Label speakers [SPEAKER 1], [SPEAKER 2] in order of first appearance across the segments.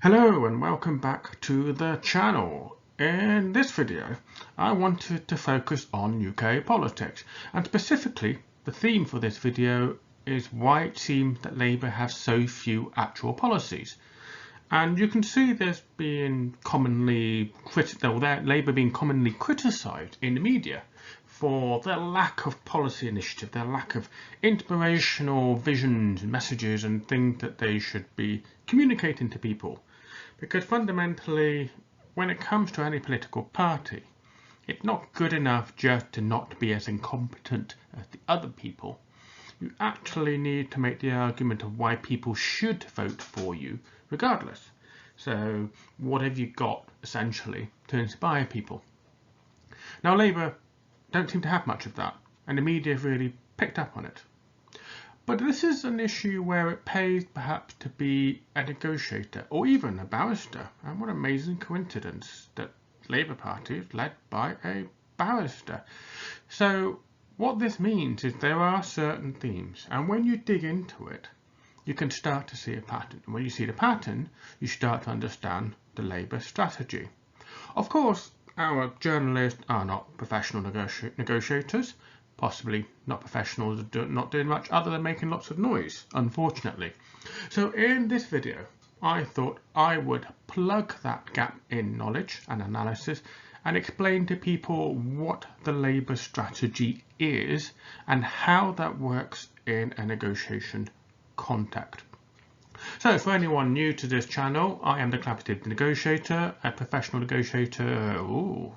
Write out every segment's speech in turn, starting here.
[SPEAKER 1] Hello and welcome back to the channel. In this video I wanted to focus on UK politics, and specifically the theme for this video is why it seems that Labour have so few actual policies. And you can see there's been Labour being commonly criticised in the media for their lack of policy initiative, their lack of inspirational visions and messages and things that they should be communicating to people. Because fundamentally, when it comes to any political party, it's not good enough just to not be as incompetent as the other people. You actually need to make the argument of why people should vote for you regardless. So what have you got essentially to inspire people? Now Labour don't seem to have much of that, and the media have really picked up on it. But this is an issue where it pays perhaps to be a negotiator or even a barrister. And what an amazing coincidence that Labour Party is led by a barrister. So what this means is there are certain themes, and when you dig into it, you can start to see a pattern. And when you see the pattern, you start to understand the Labour strategy. Of course, our journalists are not professional negotiators, possibly not professionals, not doing much other than making lots of noise, unfortunately. So in this video, I thought I would plug that gap in knowledge and analysis and explain to people what the Labour strategy is and how that works in a negotiation context. So for anyone new to this channel, I am the collaborative negotiator, a professional negotiator,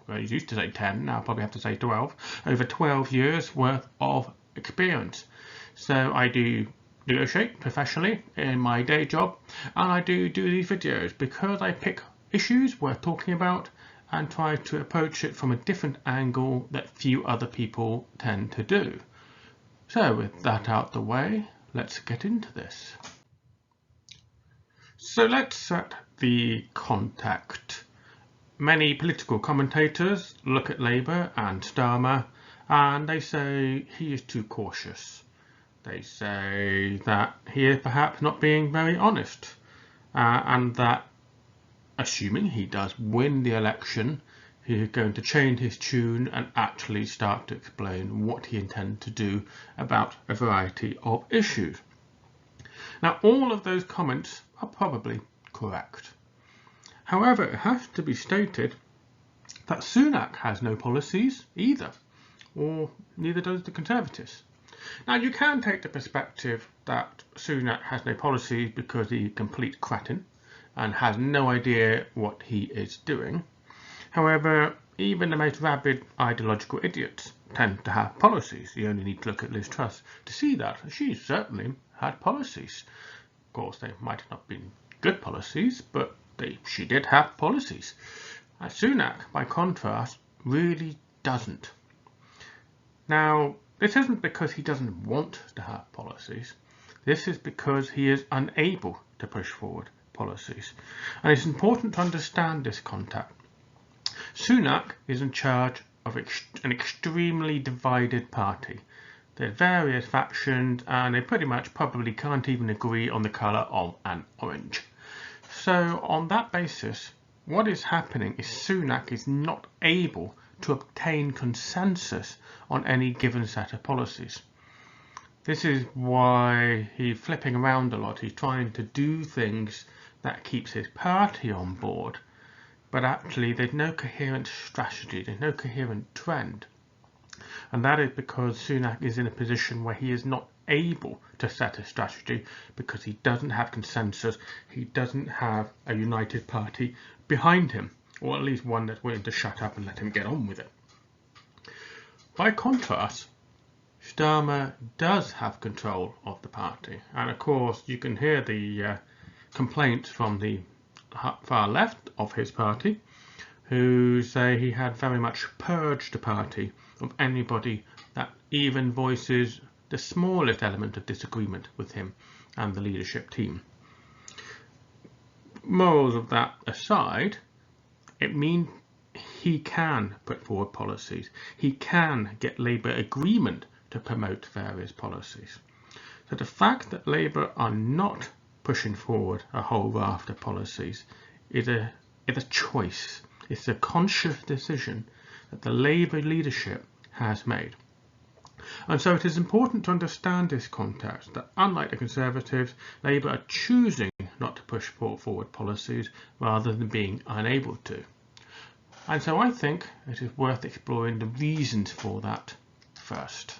[SPEAKER 1] I used to say 10, now I probably have to say 12, over 12 years worth of experience. So I do negotiate professionally in my day job, and I do these videos because I pick issues worth talking about and try to approach it from a different angle that few other people tend to do. So with that out the way, let's get into this. So let's set the context. Many political commentators look at Labour and Starmer and they say he is too cautious. They say that he is perhaps not being very honest and that assuming he does win the election, he is going to change his tune and actually start to explain what he intends to do about a variety of issues. Now, all of those comments are probably correct. However, it has to be stated that Sunak has no policies either, or neither does the Conservatives. Now, you can take the perspective that Sunak has no policies because he's a complete cretin and has no idea what he is doing. However, even the most rabid ideological idiots tend to have policies. You only need to look at Liz Truss to see that. She certainly had policies. Of course, they might have not been good policies, but she did have policies. Sunak, by contrast, really doesn't. Now, this isn't because he doesn't want to have policies. This is because he is unable to push forward policies. And it's important to understand this context. Sunak is in charge of an extremely divided party. There's various factions and they pretty much probably can't even agree on the colour of an orange. So on that basis, what is happening is Sunak is not able to obtain consensus on any given set of policies. This is why he's flipping around a lot. He's trying to do things that keeps his party on board, but actually there's no coherent strategy, there's no coherent trend. And that is because Sunak is in a position where he is not able to set a strategy because he doesn't have consensus, he doesn't have a united party behind him, or at least one that's willing to shut up and let him get on with it. By contrast, Starmer does have control of the party, and of course you can hear the complaints from the far left of his party, who say he had very much purged the party of anybody that even voices the smallest element of disagreement with him and the leadership team. Morals of that aside, it means he can put forward policies. He can get Labour agreement to promote various policies. So the fact that Labour are not pushing forward a whole raft of policies. It's a choice. It's a conscious decision that the Labour leadership has made. And so it is important to understand this context, that unlike the Conservatives, Labour are choosing not to push forward policies rather than being unable to. And so I think it is worth exploring the reasons for that first.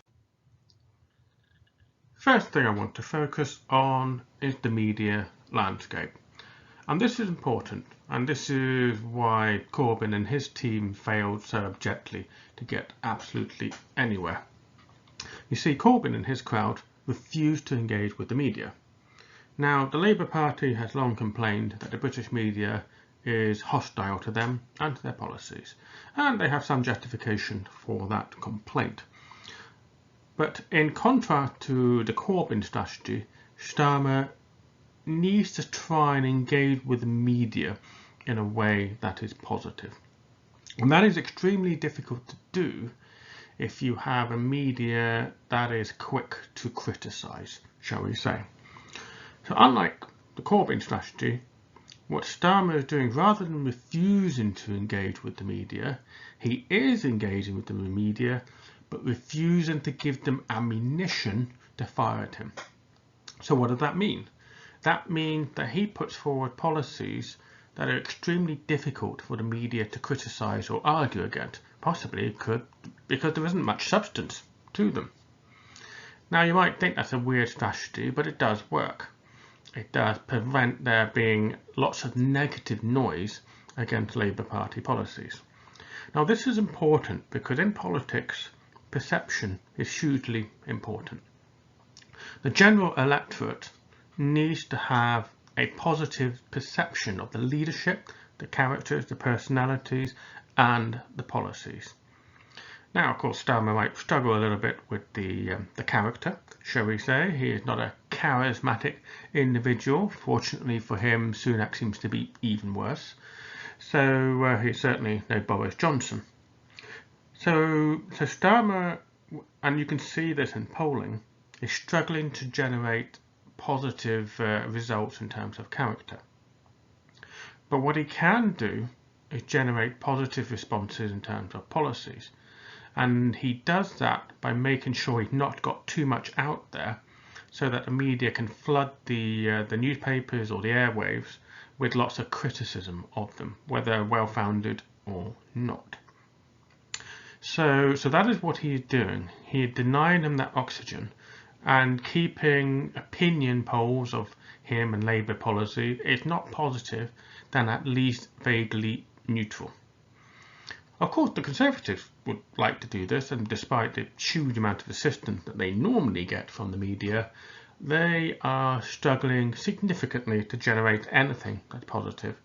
[SPEAKER 1] First thing I want to focus on is the media landscape. And this is important, and this is why Corbyn and his team failed so abjectly to get absolutely anywhere. You see, Corbyn and his crowd refused to engage with the media. Now, the Labour Party has long complained that the British media is hostile to them and to their policies, and they have some justification for that complaint. But in contrast to the Corbyn strategy, Starmer needs to try and engage with the media in a way that is positive. And that is extremely difficult to do if you have a media that is quick to criticise, shall we say. So unlike the Corbyn strategy, what Starmer is doing, rather than refusing to engage with the media, he is engaging with the media, but refusing to give them ammunition to fire at him. So what does that mean? That means that he puts forward policies that are extremely difficult for the media to criticise or argue against, possibly because there isn't much substance to them. Now, you might think that's a weird strategy, but it does work. It does prevent there being lots of negative noise against Labour Party policies. Now, this is important because in politics, perception is hugely important. The general electorate needs to have a positive perception of the leadership, the characters, the personalities, and the policies. Now, of course, Starmer might struggle a little bit with the character, shall we say. He is not a charismatic individual. Fortunately for him, Sunak seems to be even worse. So he's certainly no Boris Johnson. So Starmer, and you can see this in polling, is struggling to generate positive results in terms of character. But what he can do is generate positive responses in terms of policies. And he does that by making sure he's not got too much out there so that the media can flood the newspapers or the airwaves with lots of criticism of them, whether well-founded or not. So that is what he is doing. He is denying them that oxygen and keeping opinion polls of him and Labour policy, if not positive, then at least vaguely neutral. Of course, the Conservatives would like to do this, and despite the huge amount of assistance that they normally get from the media, they are struggling significantly to generate anything that's positive.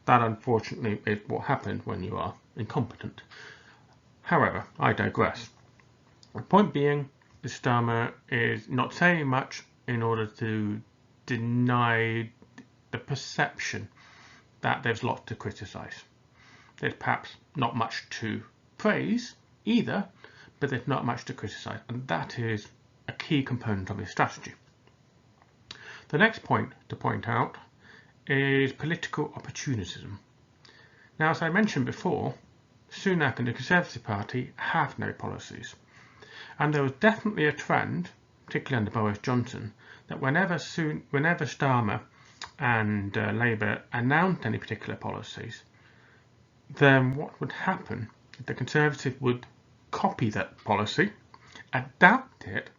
[SPEAKER 1] That, unfortunately, is what happens when you are incompetent. However, I digress. The point being, the Starmer is not saying much in order to deny the perception that there's lots to criticise. There's perhaps not much to praise either, but there's not much to criticise, and that is a key component of his strategy. The next point to point out is political opportunism. Now, as I mentioned before, Sunak and the Conservative Party have no policies. And there was definitely a trend, particularly under Boris Johnson, that whenever Starmer and Labour announced any particular policies, then what would happen is the Conservatives would copy that policy, adapt it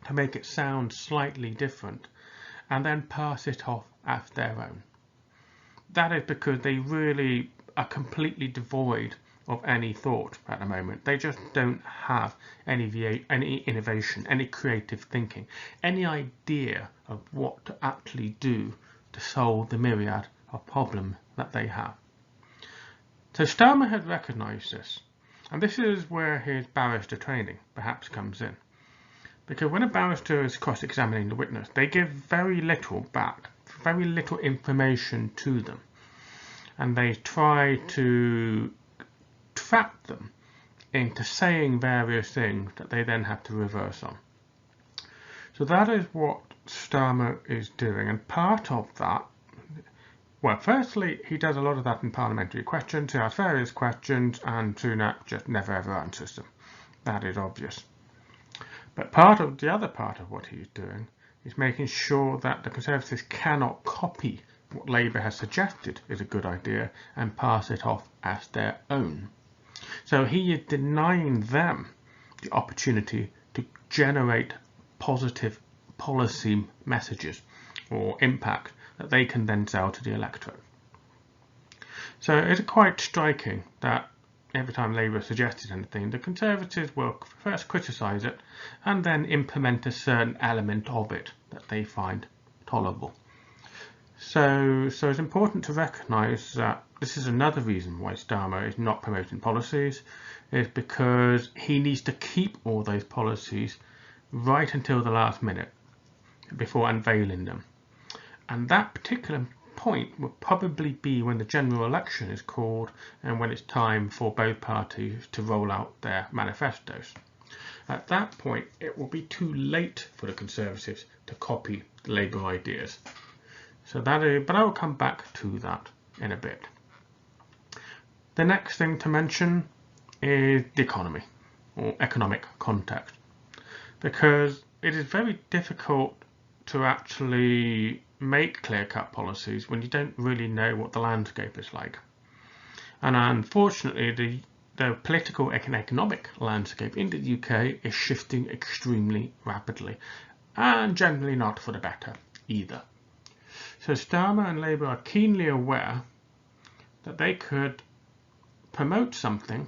[SPEAKER 1] to make it sound slightly different, and then pass it off as their own. That is because they really are completely devoid of any thought at the moment. They just don't have any innovation, any creative thinking, any idea of what to actually do to solve the myriad of problems that they have. So Starmer had recognised this, and this is where his barrister training perhaps comes in. Because when a barrister is cross-examining the witness, they give very little back, very little information to them, and they try to trap them into saying various things that they then have to reverse on. So that is what Starmer is doing, and part of that, well, firstly, he does a lot of that in parliamentary questions. He asks various questions, and Sunak just never ever answers them. That is obvious. But the other part of what he's doing is making sure that the Conservatives cannot copy what Labour has suggested is a good idea and pass it off as their own. So he is denying them the opportunity to generate positive policy messages or impact that they can then sell to the electorate. So it's quite striking that every time Labour suggested anything, the Conservatives will first criticise it and then implement a certain element of it that they find tolerable. So it's important to recognise that this is another reason why Starmer is not promoting policies, is because he needs to keep all those policies right until the last minute before unveiling them. And that particular point will probably be when the general election is called and when it's time for both parties to roll out their manifestos. At that point, it will be too late for the Conservatives to copy the Labour ideas. So that is, but I will come back to that in a bit. The next thing to mention is the economy or economic context, because it is very difficult to actually make clear-cut policies when you don't really know what the landscape is like. And unfortunately, the political and economic landscape in the UK is shifting extremely rapidly, and generally not for the better either. So Starmer and Labour are keenly aware that they could promote something,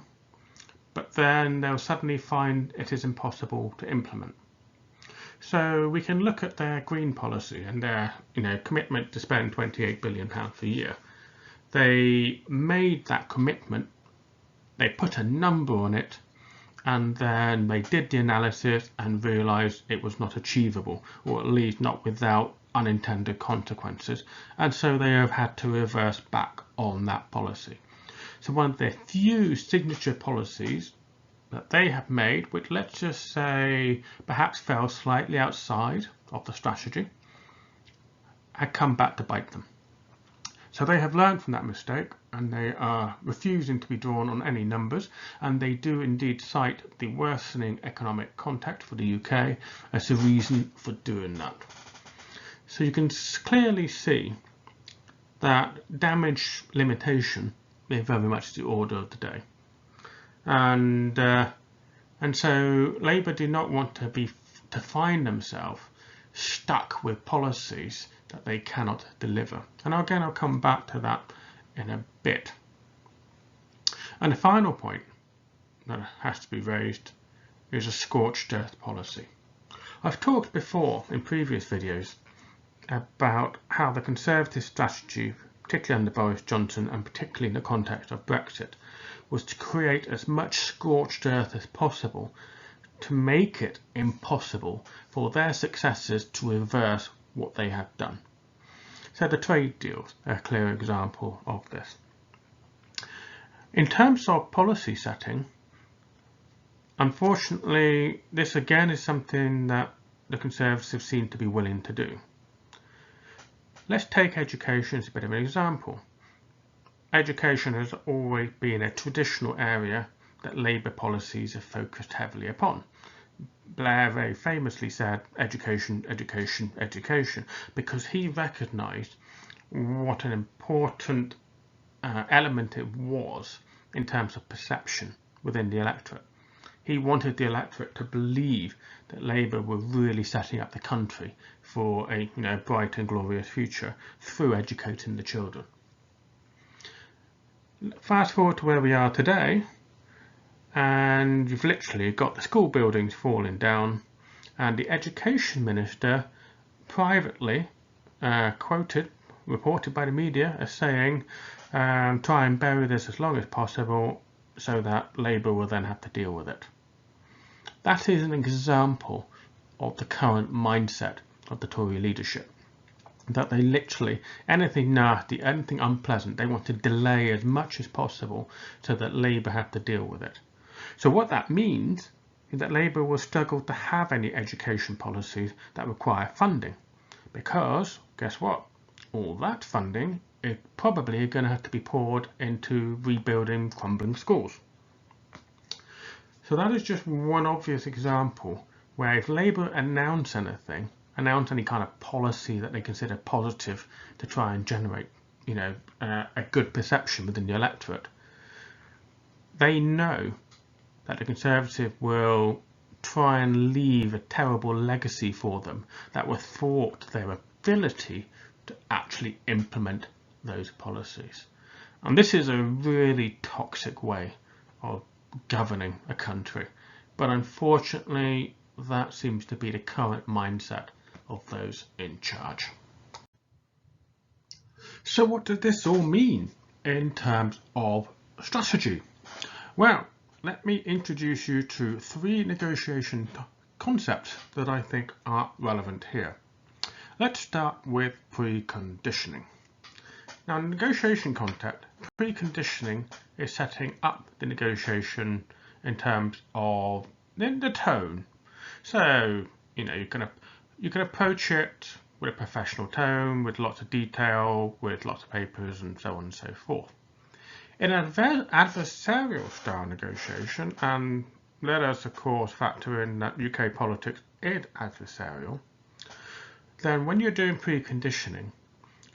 [SPEAKER 1] but then they'll suddenly find it is impossible to implement. So we can look at their green policy and their commitment to spend £28 billion a year. They made that commitment, they put a number on it, and then they did the analysis and realised it was not achievable, or at least not without unintended consequences, and so they have had to reverse back on that policy. So one of their few signature policies that they have made, which let's just say perhaps fell slightly outside of the strategy, had come back to bite them. So they have learned from that mistake, and they are refusing to be drawn on any numbers, and they do indeed cite the worsening economic context for the UK as a reason for doing that. So you can clearly see that damage limitation is very much the order of the day. And so Labour do not want to find themselves stuck with policies that they cannot deliver. And again, I'll come back to that in a bit. And the final point that has to be raised is a scorched earth policy. I've talked before in previous videos about how the Conservative strategy, particularly under Boris Johnson and particularly in the context of Brexit, was to create as much scorched earth as possible to make it impossible for their successors to reverse what they had done. So the trade deals are a clear example of this. In terms of policy setting, unfortunately, this again is something that the Conservatives seem to be willing to do. Let's take education as a bit of an example. Education has always been a traditional area that Labour policies have focused heavily upon. Blair very famously said education, education, education, because he recognised what an important element it was in terms of perception within the electorate. He wanted the electorate to believe that Labour were really setting up the country for a bright and glorious future through educating the children. Fast forward to where we are today, and you've literally got the school buildings falling down, and the education minister privately reported by the media as saying, try and bury this as long as possible so that Labour will then have to deal with it. That is an example of the current mindset of the Tory leadership, that they literally, anything nasty, anything unpleasant, they want to delay as much as possible so that Labour have to deal with it. So what that means is that Labour will struggle to have any education policies that require funding. because guess what? All that funding is probably going to have to be poured into rebuilding crumbling schools. So that is just one obvious example where if Labour announce any kind of policy that they consider positive to try and generate, a good perception within the electorate, they know that the Conservative will try and leave a terrible legacy for them that will thwart their ability to actually implement those policies. And this is a really toxic way of governing a country, but unfortunately that seems to be the current mindset of those in charge. So what does this all mean in terms of strategy? Well, let me introduce you to 3 negotiation concepts that I think are relevant here. Let's start with preconditioning. Now, in negotiation context, preconditioning is setting up the negotiation in terms of the tone. So, you can approach it with a professional tone, with lots of detail, with lots of papers, and so on and so forth. In an adversarial style negotiation, and let us of course factor in that UK politics is adversarial, then when you're doing preconditioning,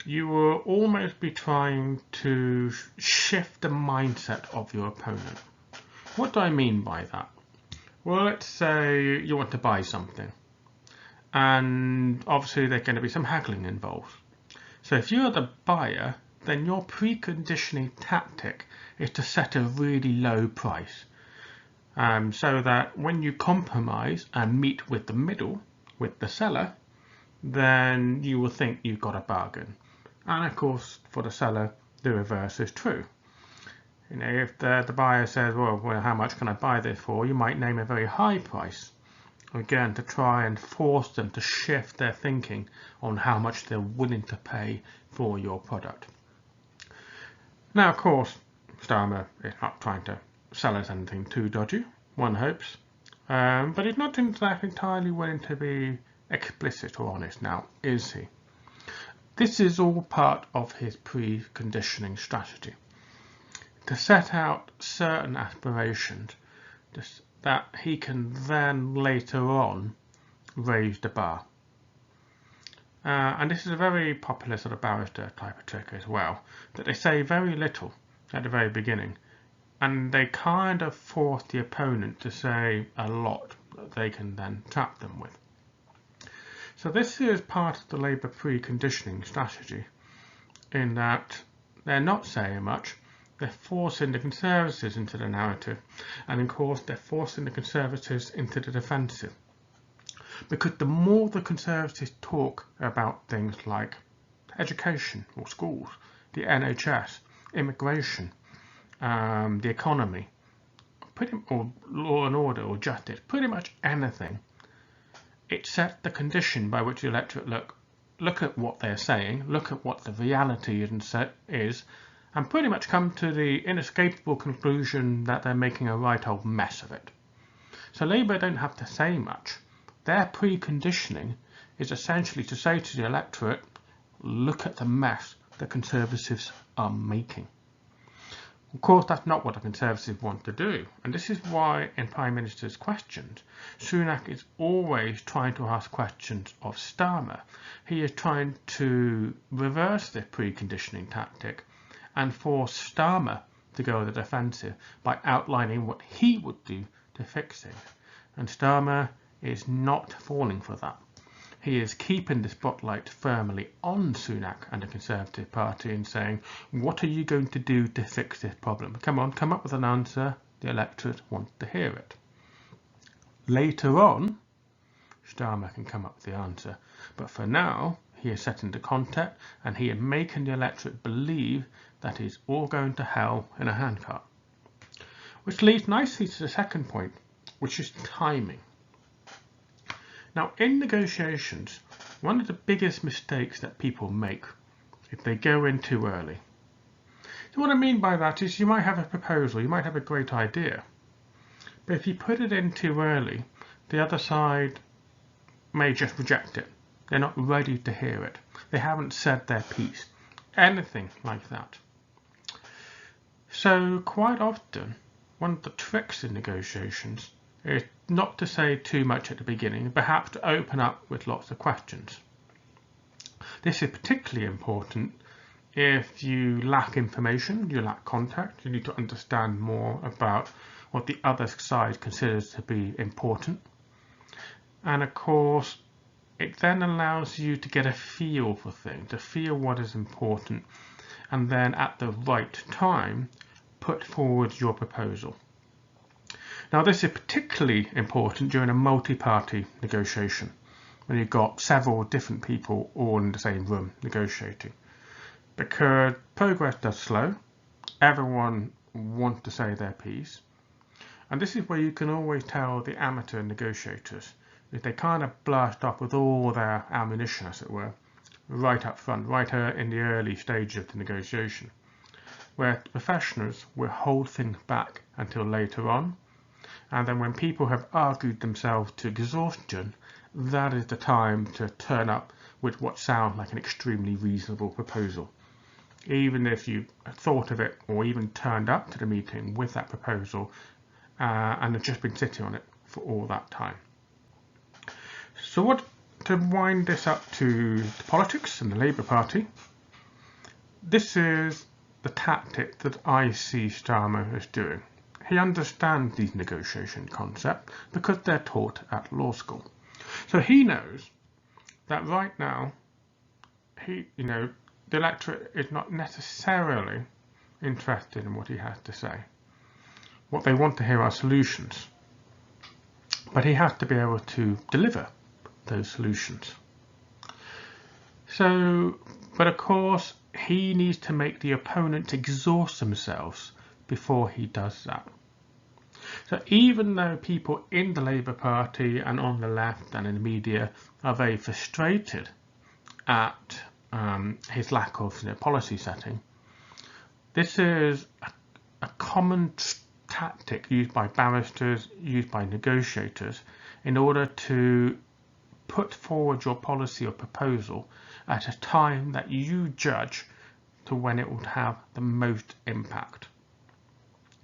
[SPEAKER 1] you will almost be trying to shift the mindset of your opponent. What do I mean by that? Well, let's say you want to buy something, and obviously there's going to be some haggling involved. So if you're the buyer, then your preconditioning tactic is to set a really low price, so that when you compromise and meet with the middle, with the seller, then you will think you've got a bargain. And of course, for the seller, the reverse is true. If the buyer says, well, how much can I buy this for? You might name a very high price, again, to try and force them to shift their thinking on how much they're willing to pay for your product. Now, of course, Starmer is not trying to sell us anything too dodgy, one hopes, but he's not entirely willing to be explicit or honest now, is he? This is all part of his preconditioning strategy, to set out certain aspirations that he can then later on raise the bar. And this is a very popular sort of barrister type of trick as well, that they say very little at the very beginning, and they kind of force the opponent to say a lot that they can then trap them with. So this is part of the Labour preconditioning strategy, in that they're not saying much, they're forcing the Conservatives into the narrative, and of course they're forcing the Conservatives into the defensive. Because the more the Conservatives talk about things like education or schools, the NHS, immigration, the economy, or law and order or justice, pretty much anything, it sets the condition by which the electorate look at what they're saying, look at what the reality is, and pretty much come to the inescapable conclusion that they're making a right old mess of it. So Labour don't have to say much. Their preconditioning is essentially to say to the electorate, look at the mess the Conservatives are making. Of course, that's not what the Conservatives want to do, and this is why in Prime Minister's questions, Sunak is always trying to ask questions of Starmer. He is trying to reverse this preconditioning tactic and force Starmer to go on the defensive by outlining what he would do to fix it. And Starmer is not falling for that. He is keeping the spotlight firmly on Sunak and the Conservative Party and saying, what are you going to do to fix this problem? Come on, come up with an answer. The electorate wants to hear it. Later on, Starmer can come up with the answer. But for now, he is setting the context and he is making the electorate believe that it's all going to hell in a handcart. Which leads nicely to the second point, which is timing. Now, in negotiations, one of the biggest mistakes that people make is they go in too early. So what I mean by that is you might have a proposal, you might have a great idea, but if you put it in too early, the other side may just reject it They're not ready to hear it. They haven't said their piece. Anything like that. So quite often, one of the tricks in negotiations is not to say too much at the beginning, perhaps to open up with lots of questions. This is particularly important if you lack information, you lack context, you need to understand more about what the other side considers to be important. And of course, it then allows you to get a feel for things, to feel what is important, and then at the right time, put forward your proposal. Now, this is particularly important during a multi-party negotiation, when you've got several different people all in the same room negotiating, because progress does slow, everyone wants to say their piece, and this is where you can always tell the amateur negotiators, if they kind of blast off with all their ammunition, as it were, right up front, right in the early stages of the negotiation, where professionals will hold things back until later on, and then when people have argued themselves to exhaustion, that is the time to turn up with what sounds like an extremely reasonable proposal. Even if you thought of it or even turned up to the meeting with that proposal and have just been sitting on it for all that time. So to wind this up to the politics and the Labour Party, this is the tactic that I see Starmer is doing. He understands these negotiation concepts because they're taught at law school. So he knows that right now, the electorate is not necessarily interested in what he has to say. What they want to hear are solutions. But he has to be able to deliver those solutions. But of course, he needs to make the opponent exhaust themselves before he does that. So even though people in the Labour Party and on the left and in the media are very frustrated at his lack of policy setting, this is a common tactic used by barristers, used by negotiators, in order to put forward your policy or proposal at a time that you judge to when it would have the most impact.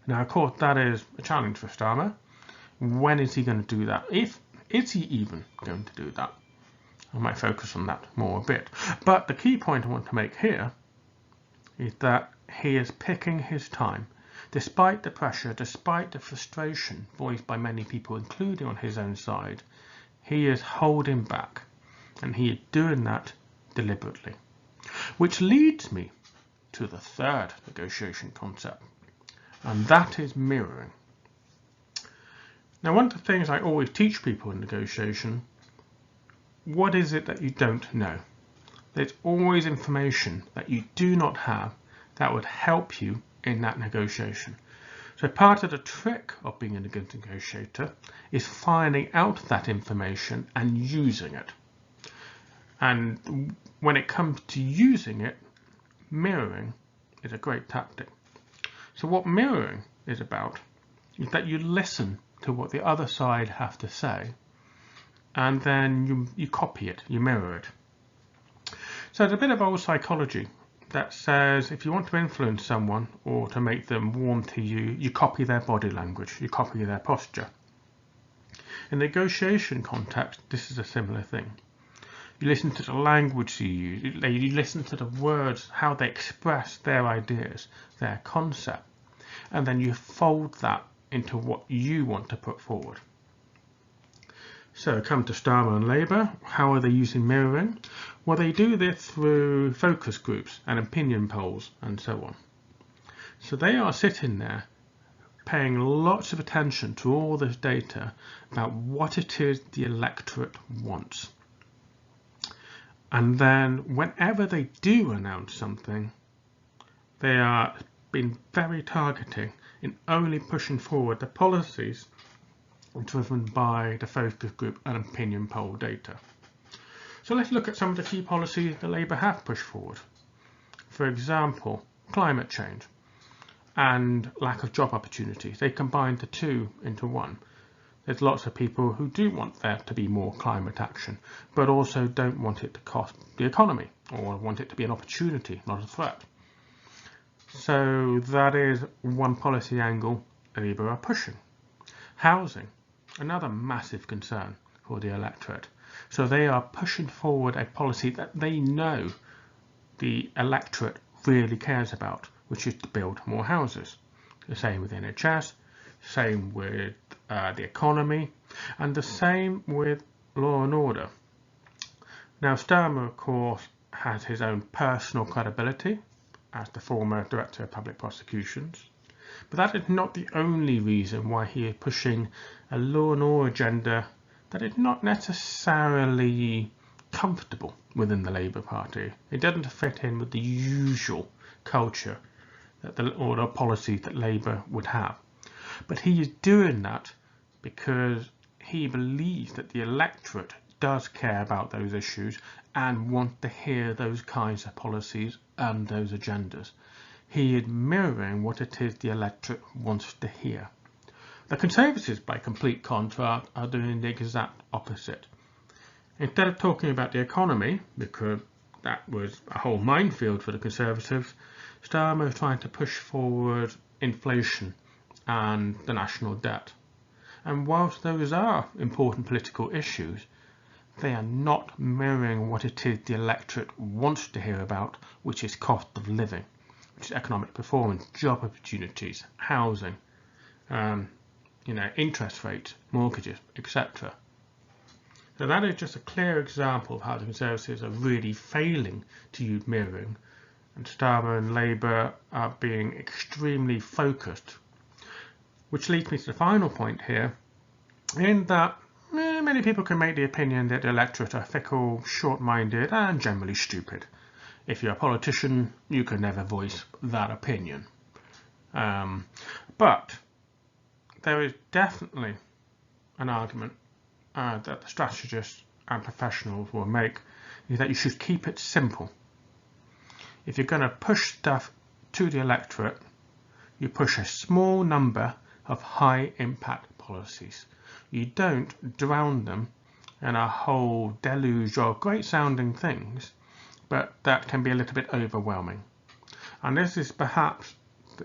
[SPEAKER 1] Now, of course, that is a challenge for Starmer. When is he going to do that? Is he even going to do that? I might focus on that more a bit. But the key point I want to make here is that he is picking his time. Despite the pressure, despite the frustration voiced by many people, including on his own side, he is holding back, and he is doing that deliberately. Which leads me to the third negotiation concept, and that is mirroring. Now, one of the things I always teach people in negotiation, what is it that you don't know? There's always information that you do not have that would help you in that negotiation. So part of the trick of being a good negotiator is finding out that information and using it. And when it comes to using it, mirroring is a great tactic. So what mirroring is about is that you listen to what the other side have to say, and then you copy it, you mirror it. So it's a bit of old psychology that says if you want to influence someone or to make them warm to you, you copy their body language, you copy their posture. In negotiation context, this is a similar thing. You listen to the language you use, you listen to the words, how they express their ideas, their concept, and then you fold that into what you want to put forward. So come to Starmer and Labour. How are they using mirroring? Well, they do this through focus groups and opinion polls and so on. So they are sitting there paying lots of attention to all this data about what it is the electorate wants. And then whenever they do announce something, they are being very targeting in only pushing forward the policies driven by the focus group and opinion poll data. So let's look at some of the key policies that Labour have pushed forward. For example, climate change and lack of job opportunities. They combined the two into one. There's lots of people who do want there to be more climate action, but also don't want it to cost the economy, or want it to be an opportunity, not a threat. So that is one policy angle Labour are pushing. Housing, another massive concern for the electorate. So they are pushing forward a policy that they know the electorate really cares about, which is to build more houses. The same with NHS, same with the economy, and the same with law and order. Now, Starmer, of course, has his own personal credibility as the former Director of Public Prosecutions, but that is not the only reason why he is pushing a law and order agenda that is not necessarily comfortable within the Labour Party. It doesn't fit in with the usual culture or the policy that Labour would have. But he is doing that because he believes that the electorate does care about those issues and want to hear those kinds of policies and those agendas. He is mirroring what it is the electorate wants to hear. The Conservatives, by complete contrast, are doing the exact opposite. Instead of talking about the economy, because that was a whole minefield for the Conservatives, Starmer is trying to push forward inflation and the national debt. And whilst those are important political issues, they are not mirroring what it is the electorate wants to hear about, which is cost of living, which is economic performance, job opportunities, housing, interest rates, mortgages, etc. So that is just a clear example of how the Conservatives are really failing to use mirroring, and Starmer and Labour are being extremely focused. Which leads me to the final point here, in that many people can make the opinion that the electorate are fickle, short-minded and generally stupid. If you're a politician, you can never voice that opinion. But there is definitely an argument that the strategists and professionals will make, is that you should keep it simple. If you're going to push stuff to the electorate, you push a small number of high impact policies. You don't drown them in a whole deluge of great sounding things, but that can be a little bit overwhelming. And this is perhaps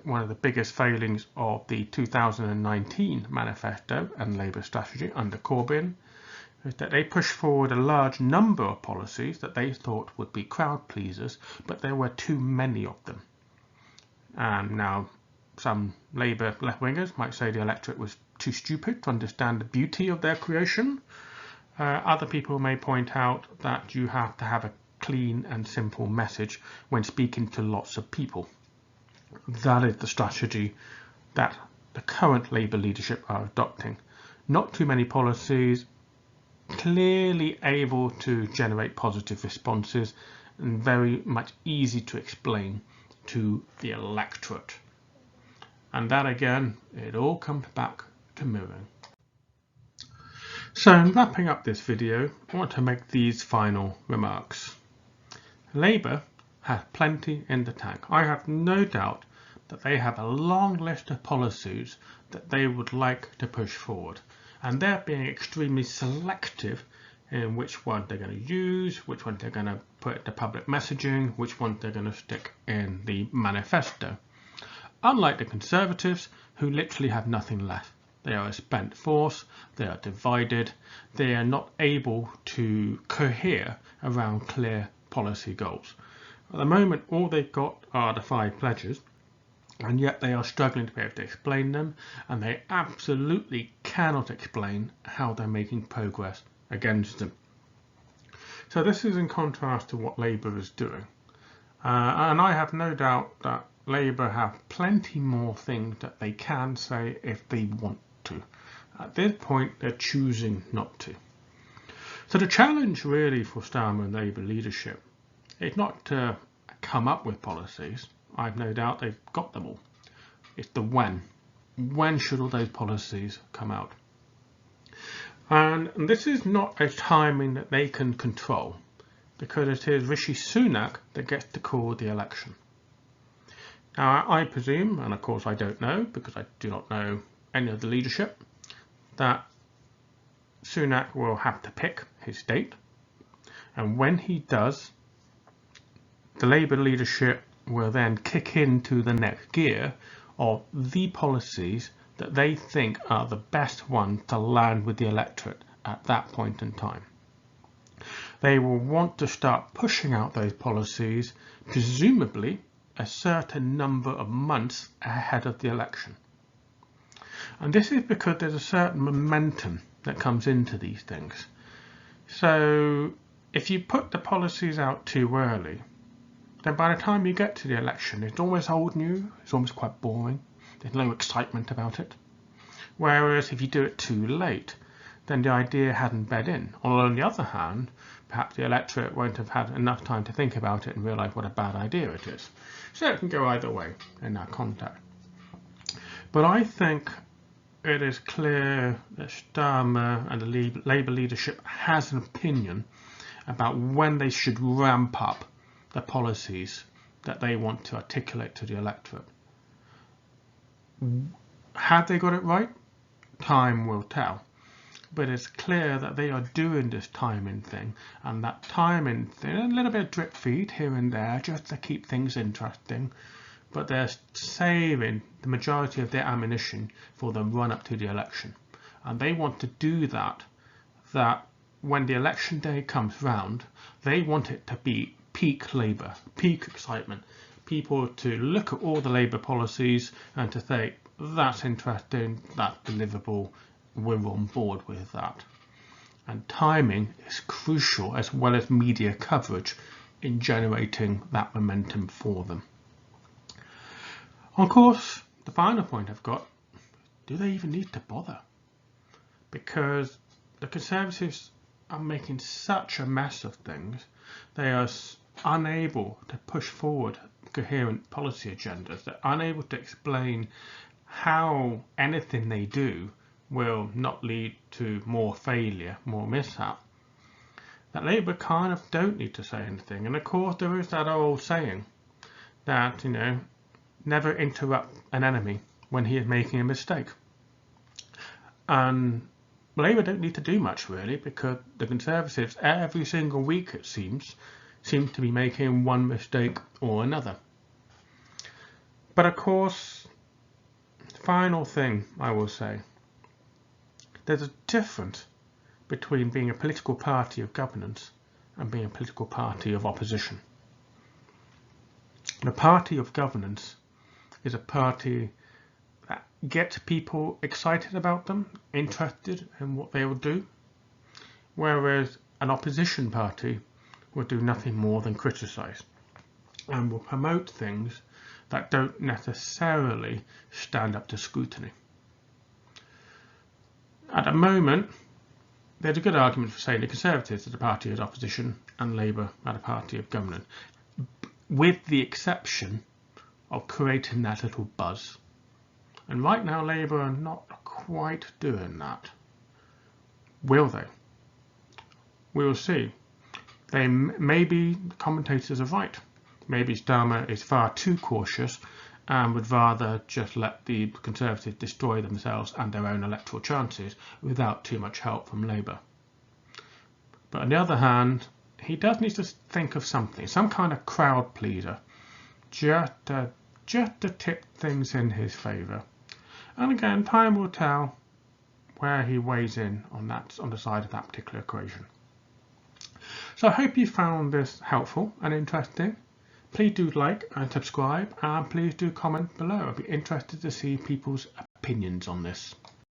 [SPEAKER 1] one of the biggest failings of the 2019 manifesto and Labour strategy under Corbyn, is that they pushed forward a large number of policies that they thought would be crowd pleasers, but there were too many of them. And now some Labour left-wingers might say the electorate was too stupid to understand the beauty of their creation. Other people may point out that you have to have a clean and simple message when speaking to lots of people. That is the strategy that the current Labour leadership are adopting. Not too many policies, clearly able to generate positive responses and very much easy to explain to the electorate. And that again, it all comes back to mirroring. So in wrapping up this video, I want to make these final remarks. Labour has plenty in the tank. I have no doubt that they have a long list of policies that they would like to push forward. And they're being extremely selective in which one they're going to use, which one they're going to put into public messaging, which one they're going to stick in the manifesto. Unlike the Conservatives, who literally have nothing left. They are a spent force, they are divided, they are not able to cohere around clear policy goals. At the moment, all they've got are the 5 pledges, and yet they are struggling to be able to explain them, and they absolutely cannot explain how they're making progress against them. So this is in contrast to what Labour is doing. And I have no doubt that Labour have plenty more things that they can say if they want to. At this point, they're choosing not to. So the challenge really for Starmer and Labour leadership is not to come up with policies. I've no doubt they've got them all. It's the when. When should all those policies come out? And this is not a timing that they can control, because it is Rishi Sunak that gets to call the election. Now, I presume, and of course I don't know, because I do not know any of the leadership, that Sunak will have to pick his date, and when he does, the Labour leadership will then kick into the next gear of the policies that they think are the best ones to land with the electorate at that point in time. They will want to start pushing out those policies, presumably a certain number of months ahead of the election. And this is because there's a certain momentum that comes into these things. So if you put the policies out too early, then by the time you get to the election, it's almost old news, it's almost quite boring, there's no excitement about it. Whereas if you do it too late, then the idea hadn't bed in. Or on the other hand, perhaps the electorate won't have had enough time to think about it and realise what a bad idea it is. So it can go either way in that context. But I think it is clear that Starmer and the Labour leadership has an opinion about when they should ramp up the policies that they want to articulate to the electorate. Have they got it right? Time will tell. But it's clear that they are doing this timing thing, and that timing thing, a little bit of drip feed here and there just to keep things interesting, but they're saving the majority of their ammunition for the run up to the election. And they want to do that when the election day comes round, they want it to be peak Labour, peak excitement. People to look at all the Labour policies and to say, that's interesting, that's deliverable, we're on board with that. And timing is crucial, as well as media coverage, in generating that momentum for them. Of course, the final point I've got, do they even need to bother? Because the Conservatives are making such a mess of things, they are unable to push forward coherent policy agendas. They're unable to explain how anything they do will not lead to more failure, more mishap. That Labour kind of don't need to say anything. And of course there is that old saying that, never interrupt an enemy when he is making a mistake. And Labour don't need to do much really, because the Conservatives every single week it seem to be making one mistake or another. But of course, final thing I will say, there's a difference between being a political party of governance and being a political party of opposition. The party of governance is a party that gets people excited about them, interested in what they will do, whereas an opposition party will do nothing more than criticise and will promote things that don't necessarily stand up to scrutiny. At the moment, there's a good argument for saying the Conservatives are the party of opposition and Labour are the party of governance, with the exception of creating that little buzz. And right now Labour are not quite doing that. Will they? We'll see. Maybe the commentators are right. Maybe Starmer is far too cautious and would rather just let the Conservatives destroy themselves and their own electoral chances without too much help from Labour. But on the other hand, he does need to think of something, some kind of crowd pleaser, just to tip things in his favour. And again, time will tell where he weighs in on the side of that particular equation. So I hope you found this helpful and interesting. Please do like and subscribe, and please do comment below. I'd be interested to see people's opinions on this.